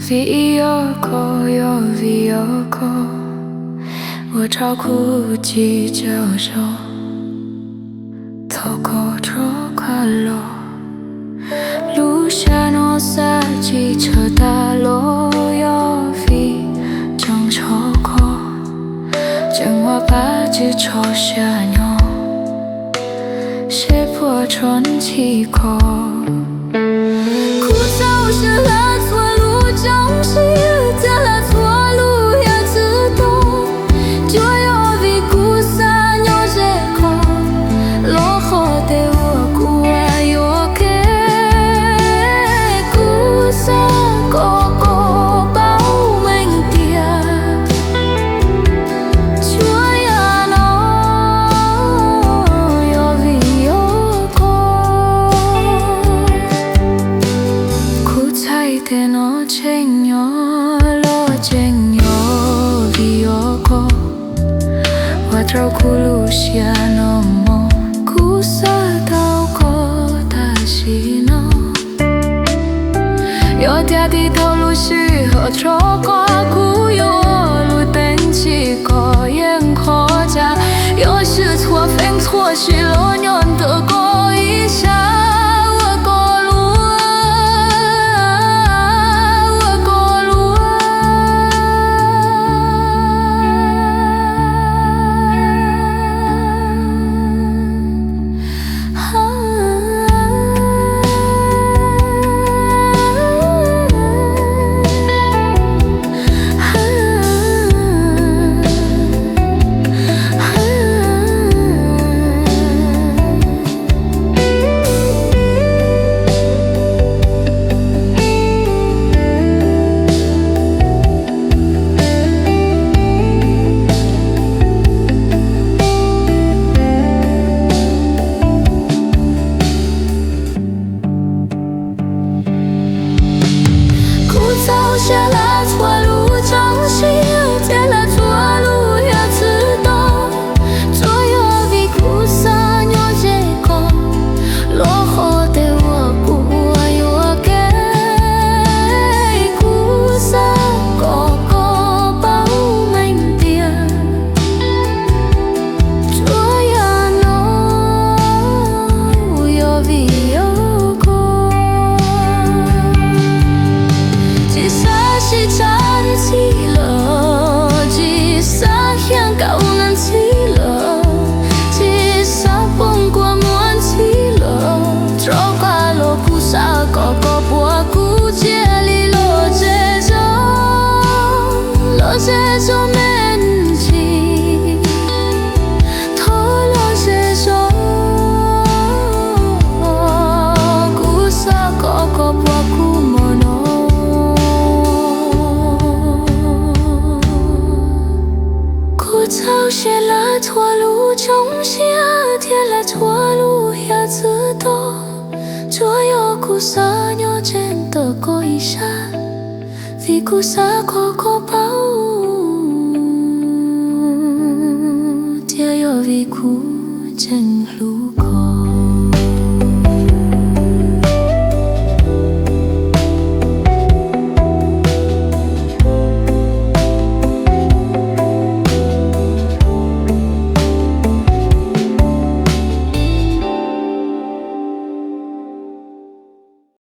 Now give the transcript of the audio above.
Vioko，我照顾记着手，透过这快乐，路线我设计车大路有飞正超过，将我把这抽下牛，是破春气口。枯燥是拉错路，正是在拉错路也自动，就有比故山有这口，落后的我故爱有给故山哥哥保命点，就呀喏有比有过，苦菜的那情哟。照顾路线那么苦涩到过大西呢，有点低头路是和错过苦有路等起过眼可家，有时错分错是老年的过一下。下拉错路，正是在拉错路也自动，左右比苦山有这个，落后的我不爱我给苦山哥哥保命点，左呀喏有比有过，其实。是站起了，至少香港人起了，至少碰过满起了，走过路不少个个波古街里落这种，落这种面积，头落这种，古少个个波古莫诺。早些拉错路，中些天拉错路也自动，左右苦涩有真的过一下，vì苦涩có bao， dia有vì苦真路过。